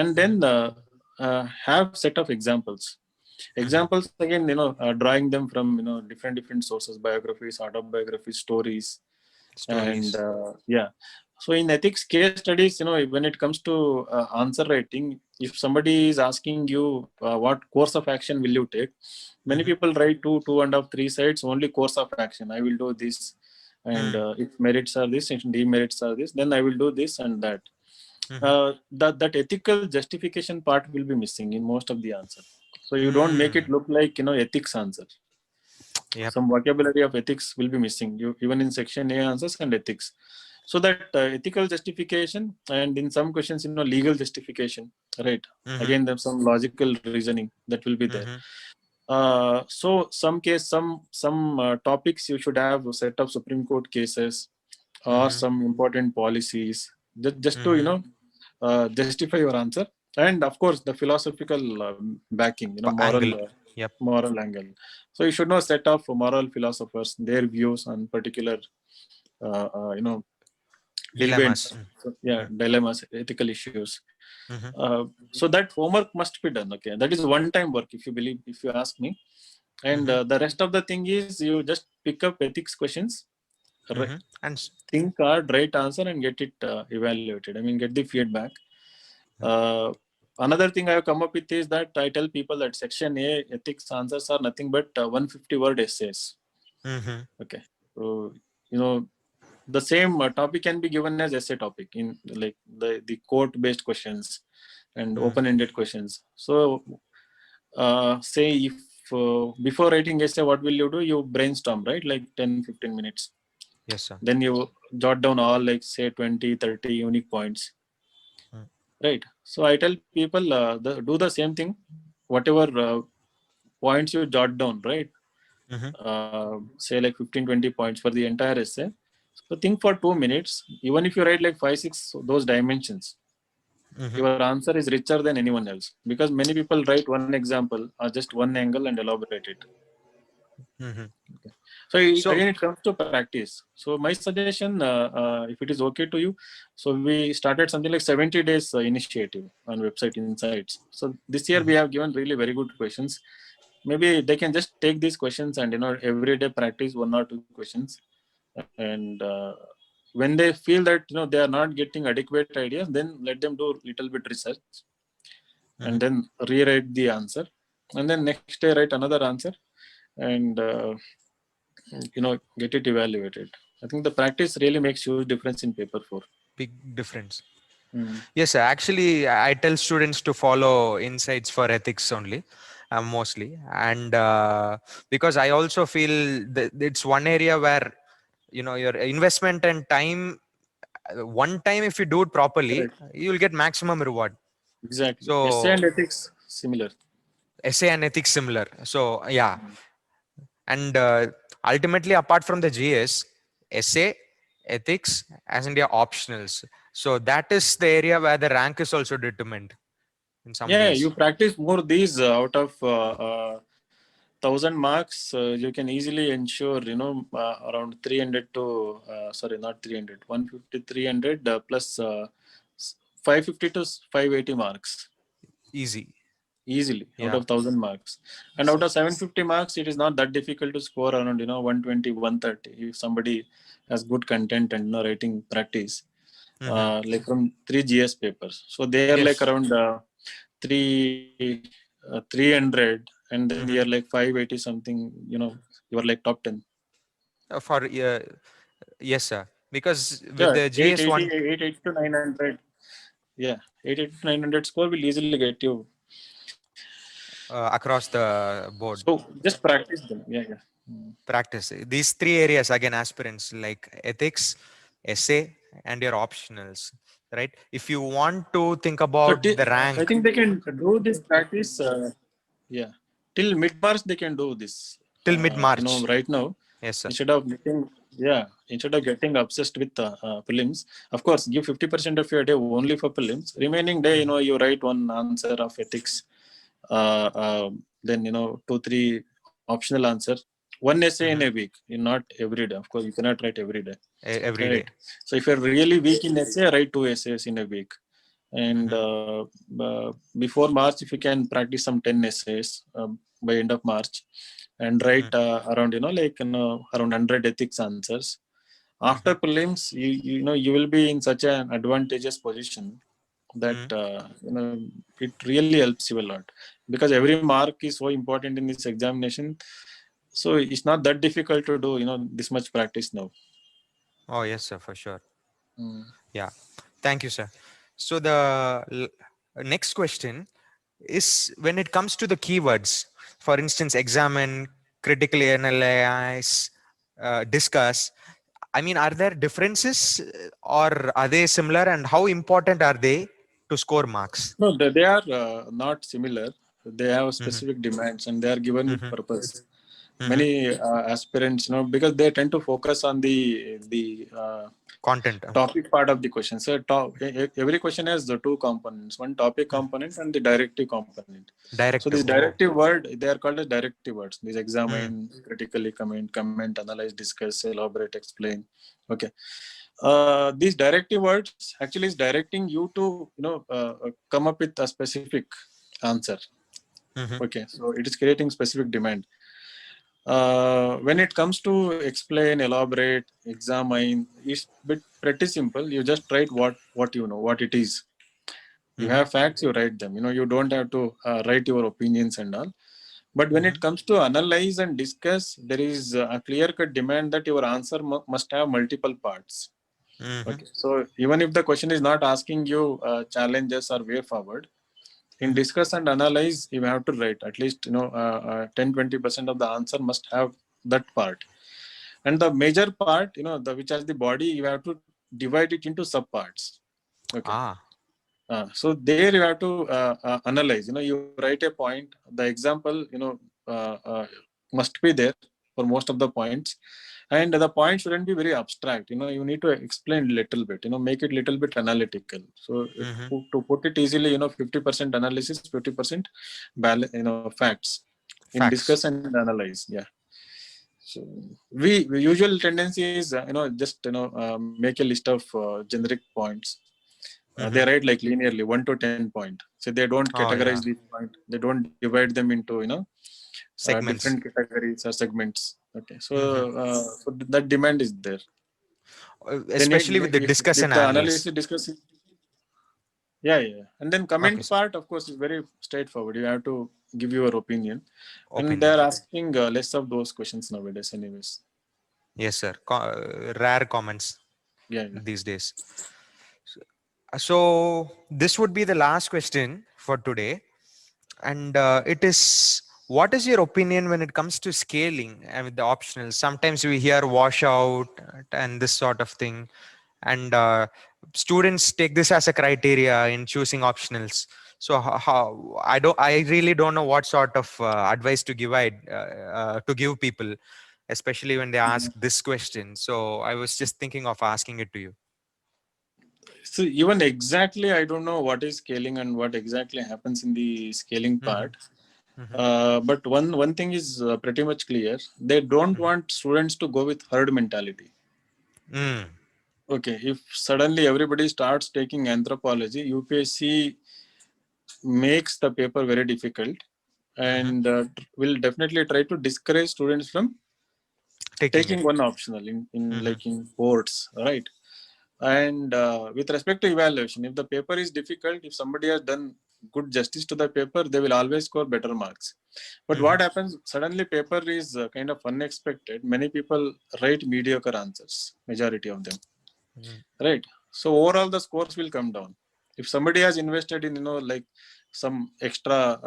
and Hmm. then have set of examples. Hmm. Examples again, drawing them from different sources: biographies, autobiographies, stories, and Stories. yeah. So in ethics case studies, when it comes to answer writing, if somebody is asking you what course of action will you take, many Hmm. people write two and a half, 3 sides only course of action. I will do this, and Hmm. if merits are this, if demerits are this, then I will do this and that. Hmm. That ethical justification part will be missing in most of the answer. So you don't make it Hmm. look like ethics answer. Yep. Some vocabulary of ethics will be missing, even in section A answers and ethics. So that ethical justification, and in some questions legal justification, right? Hmm. Again, there's some logical reasoning that will be there. Hmm. So some topics you should have a set of Supreme Court cases or Hmm. some important policies, just to Hmm. justify your answer. And of course the philosophical backing, moral Angle. Yep. moral angle. So you should know set of moral philosophers, their views on particular events. Dilemmas. So, yeah, dilemmas, ethical issues. Hmm. So that homework must be done. Okay, that is one time work, if you ask me. And Hmm. the rest of the thing is you just pick up ethics questions, Hmm. And think hard, right answer, and get it evaluated. I mean, get the feedback. Uh, Another thing I have come up with is that I tell people that section A ethics answers are nothing but 150-word essays. hmm. Okay, so the same topic can be given as essay topic in like the court based questions and Hmm. open ended questions. So say if before writing essay, what will you do? You brainstorm, right? Like 10-15 minutes. Yes, sir. Then you jot down all, like say 20-30 unique points, Hmm. right? So I tell people do the same thing. Whatever points you jot down, right? Hmm. Say like 15-20 points for the entire essay. So think for 2 minutes. Even if you write like 5-6 those dimensions, Hmm. your answer is richer than anyone else, because many people write one example or just one angle and elaborate it. Hmm. So So, again, it comes to practice. So my suggestion, if it is okay to you, so we started something like 70 days initiative on website Insights. So this year we mhm. have given really very good questions. Maybe they can just take these questions and every day practice 1 or 2 questions, and when they feel that they are not getting adequate ideas, then let them do little bit research and Mhm. then rewrite the answer, and then next day write another answer, and get it evaluated. I think the practice really makes huge difference in paper 4. Big difference. Mm. Yes, sir. Actually, I tell students to follow insights for ethics only, mostly, and because I also feel that it's one area where your investment and time. One time, if you do it properly, Correct. you'll get maximum reward. Exactly. Essay So and ethics similar. essay and ethics similar. So yeah, and ultimately, apart from the GS, essay, ethics, as in your optionals. So that is the area where the rank is also determined in some Yeah, you ways. practice more these out of 1,000 marks. You can easily ensure around 300 to sorry, not 300, 150, 300 plus 550 to 580 marks Easy. easily out Yeah. of 1,000 marks. And out So, of 750 marks, it is not that difficult to score around 120, 130 if somebody has good content and writing practice. mhm. Like from 3 GS papers, so they are like Yes. around three 300, and then you're Mhm. like 580 something. You are like top 10. For yes, sir. Because with Yeah, the GS 880, one, 880 to 900. Yeah, 880 to 900 score will easily get you across the board. So just practice them. Yeah, yeah. Practice these three areas again, aspirants, like ethics, essay, and your optionals, right? If you want to think So about the I rank think they can do this practice. Yeah, till mid March they can do this. till mid March. Right now, Yes, sir. instead of getting obsessed with prelims, of course, give 50% of your day only for prelims. Remaining day, Mhm. you write one answer of ethics, then 2-3 optional answer, one essay in Mhm. a week, not every day. Of course, you cannot write every day, Every day. right? So if you're really weak in essay, write 2 essays in a week. And Mhm. before March, if you can practice some 10 essays by end of March, and write Mhm. around around 100 ethics answers. After Mhm. prelims, you will be in such an advantageous position that Mhm. it really helps you a lot, because every mark is so important in this examination. So it's not that difficult to do this much practice now. Oh yes, sir, for sure. Mm. Yeah, thank you, sir. So the next question is, when it comes to the keywords, for instance, examine, critically analyze, discuss, I mean, are there differences, or are they similar, and how important are they to score marks? No, they are not similar. They have Mhm. specific demands and they are given with Mhm. purpose. Mhm. Many aspirants, because they tend to focus on the Content. topic part of the question. So every question has the two components: one topic Mhm. component and the directive component. So Directive. this Oh. directive word, they are called as directive words. These Mhm. examine, critically comment, analyze, discuss, elaborate, explain. Okay. These directive words actually is directing you to come up with a specific answer. Mhm. Okay, so it is creating specific demand. When it comes to explain, elaborate, examine, it's bit pretty simple. You just write what you know, what it is. You Mhm. have facts, you write them. You don't have to write your opinions and all. But when it Mhm. comes to analyze and discuss, there is a clear-cut demand that your answer must have multiple parts. Mhm. Okay, so even if the question is not asking you challenges or way forward, in Mhm. discuss and analyze, you have to write at least 10-20% of the answer must have that part. And the major part, the which has the body, you have to divide it into sub parts. Okay. Ah. So there you have to analyze. You write a point. The example, must be there for most of the points, and the point shouldn't be very abstract. You need to explain little bit. Make it little bit analytical. So Mhm. to put it easily, 50% analysis, 50% facts in Facts. discuss and analyze. Yeah. So we usual tendency is just make a list of generic points. They Mhm. write like linearly 1 to 10 point. So they don't Oh categorize yeah. these point. They don't divide them into Segments. different categories or segments. Okay, so Mhm. that demand is there. Then Especially with the discuss if and the analyze. analysis discusses, yeah. And then Okay, comment sir. part, of course, is very straightforward. You have to give your opinion, and they Opinion. are asking less of those questions nowadays, anyways. Yes, sir. Rare comments Yeah. these days. So this would be the last question for today, and it is: what is your opinion when it comes to scaling and with the optionals? Sometimes we hear washout and this sort of thing, and students take this as a criteria in choosing optionals. So how I really don't know what sort of advice to to give people, especially when they Mhm. ask this question. So I was just thinking of asking it to you. So even exactly, I don't know what is scaling and what exactly happens in the scaling Hmm. part. Hmm. But one thing is pretty much clear. They don't Hmm. want students to go with herd mentality. Mm. Okay, if suddenly everybody starts taking anthropology, UPSC makes the paper very difficult, Hmm. and will definitely try to discourage students from Taking taking it. one optional in Hmm. like in boards, right? And with respect to evaluation, if the paper is difficult, if somebody has done good justice to the paper, they will always score better marks. But Hmm. what happens suddenly, paper is kind of unexpected. Many people write mediocre answers, majority of them, Hmm. right? So overall, the scores will come down. If somebody has invested in like some extra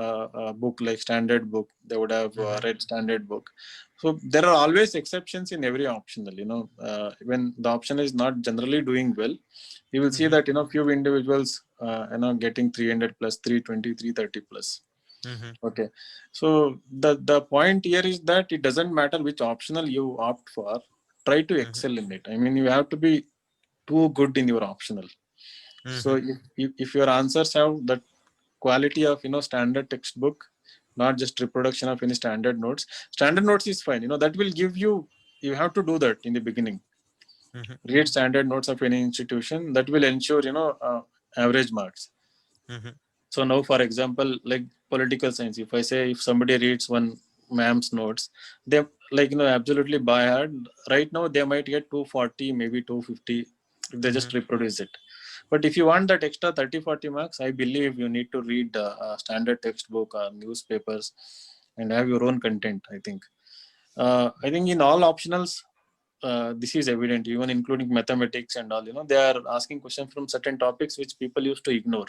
book like standard book. They would have read standard book. So there are always exceptions in every optional. When the option is not generally doing well, you will see that few individuals getting 300 plus, 320, 330 plus. Okay, so the point here is that it doesn't matter which optional you opt for. Try to excel in it. I mean, you have to be too good in your optional. So if your answers have that quality of standard textbook, not just reproduction of any standard notes. Standard notes is fine. That will give you. You have to do that in the beginning. Read standard notes of any institution. That will ensure average marks. So now, for example, like political science, if I say if somebody reads one ma'am's notes, they absolutely by heart. Right now, they might get 240, maybe 250 if they just reproduce it. But if you want that extra 30-40 marks, I believe you need to read a standard textbook or newspapers and have your own content. I think in all optionals, this is evident, even including mathematics and all. They are asking questions from certain topics which people used to ignore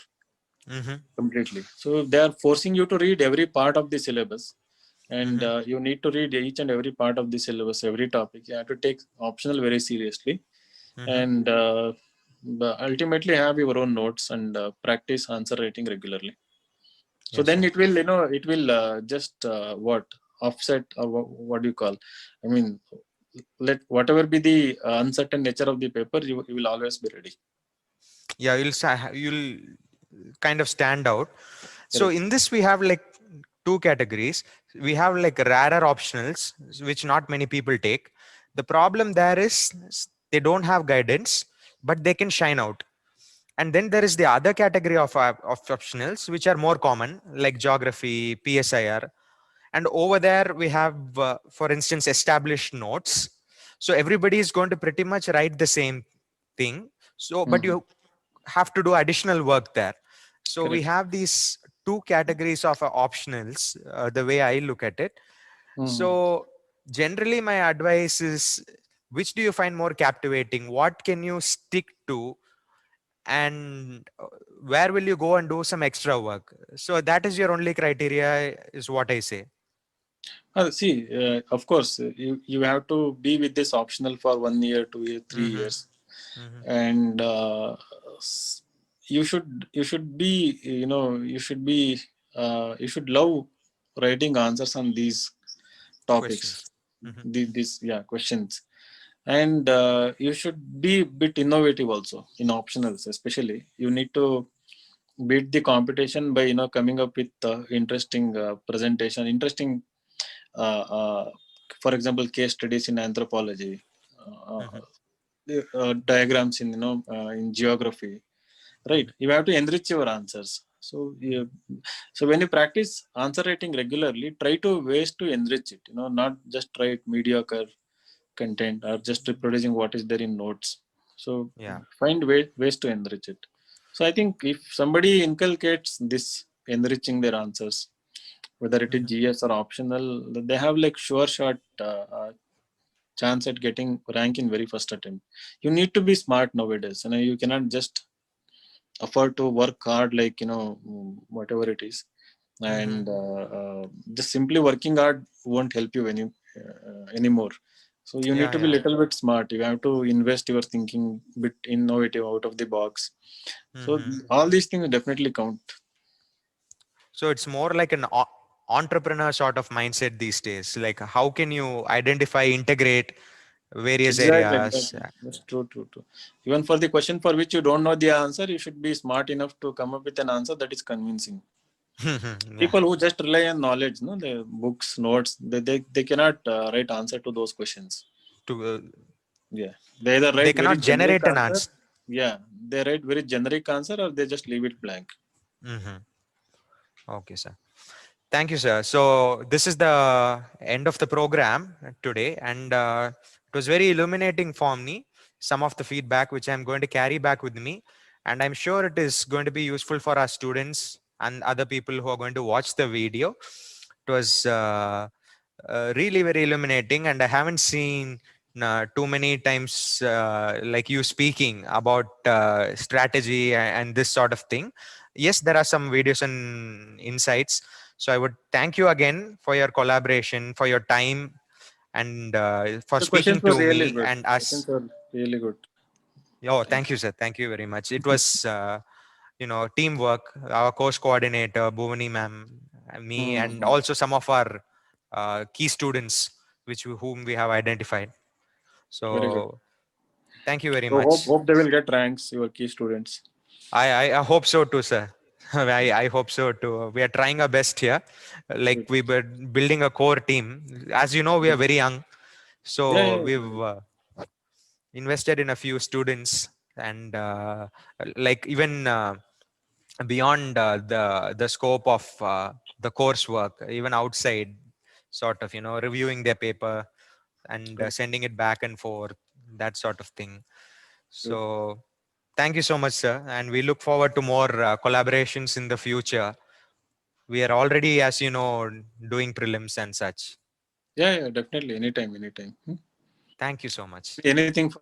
completely. So they are forcing you to read every part of the syllabus, and you need to read each and every part of the syllabus, every topic. You have to take optional very seriously, and ultimately have your own notes and practice answer writing regularly. So Yes, then sir. it will just what offset, or what do you call, I mean, let whatever be the uncertain nature of the paper, you will always be ready. Yeah, you'll kind of stand out. So Correct. in this we have like two categories. We have like rarer optionals which not many people take. The problem there is they don't have guidance, but they can shine out. And then there is the other category of optionals which are more common, like geography, PSIR. And over there we have for instance established notes. So everybody is going to pretty much write the same thing. So but Mhm. you have to do additional work there. So we Correct. have these two categories of optionals, the way I look at it. Mhm. So generally my advice is, which do you find more captivating? What can you stick to? And where will you go and do some extra work? So that is your only criteria, is what I say. See, of course, you have to be with this optional for 1 year, 2 year, 3 years, Hmm. and you should be you should love writing answers on these topics, Questions. Hmm. these questions, and you should be a bit innovative also in optionals. Especially, you need to beat the competition by coming up with interesting presentation, interesting uh, uh, for example, case studies in anthropology, Hmm. diagrams in geography, right? You have to enrich your answers. So so when you practice answer writing regularly, try to ways to enrich it, not just write mediocre content or just reproducing what is there in notes. So Yeah. find ways to enrich it. So I think if somebody inculcates this enriching their answers, whether it is Hmm. GS or optional, they have like sure shot chance at getting rank in very first attempt. You need to be smart nowadays. You cannot just afford to work hard like whatever it is, Hmm. and just simply working hard won't help you anymore. So you need Yeah, to be yeah. little bit smart. You have to invest your thinking bit innovative out of the box. So Hmm. all these things definitely count. So it's more like an entrepreneur sort of mindset these days. Like, how can you identify, integrate various Exactly, areas? exactly. That's true, true, true. Even for the question for which you don't know the answer, you should be smart enough to come up with an answer that is convincing. Yeah. People who just rely on knowledge, no, the books, notes, they cannot write answer to those questions. To Yeah, they either They write very cannot generic generate an answer. answer. Yeah, they write very generic answer, or they just leave it blank. Hmm. Okay, sir. Thank you, sir. So this is the end of the program today, and it was very illuminating for me. Some of the feedback which I'm going to carry back with me, and I'm sure it is going to be useful for our students and other people who are going to watch the video. It was really very illuminating, and I haven't seen too many times like you speaking about strategy and this sort of thing. yes, there are some videos and insights. So I would thank you again for your collaboration, for your time, and for The speaking questions were to really me good. and us. Questions were really good. Oh, Thank thank you, sir. Thank you very much. It was, teamwork. Our course coordinator, Bhuvani ma'am, you. me, and Mm-hmm. also some of our key students, whom we have identified. Very good. So thank you very So hope much. hope they will get ranks, your key students. I hope so too, sir. I hope so too. We are trying our best here. Like Good. we were building a core team. As you know, we are Good. very young, Yeah, so yeah, yeah. we've invested in a few students, and like even beyond the scope of the coursework, even outside, sort of reviewing their paper and Good. sending it back and forth, that sort of thing. Good. So thank you so much, sir, and we look forward to more collaborations in the future. We are already, as you know, doing prelims and such. Yeah, yeah, definitely. Anytime, anytime. Thank you so much. Anything for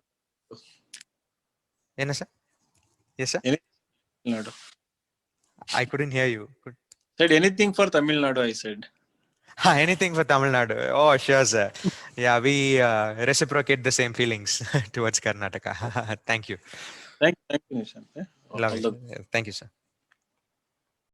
Yes, sir. Yes, sir. any Tamil Nadu. I couldn't hear you. Said anything for Tamil Nadu, I said. Anything for Tamil Nadu. Oh, sure, sir. Yeah, we reciprocate the same feelings towards Karnataka. Thank you. Thank you, Nishant. Yeah. All Lovely. the Thank you, sir.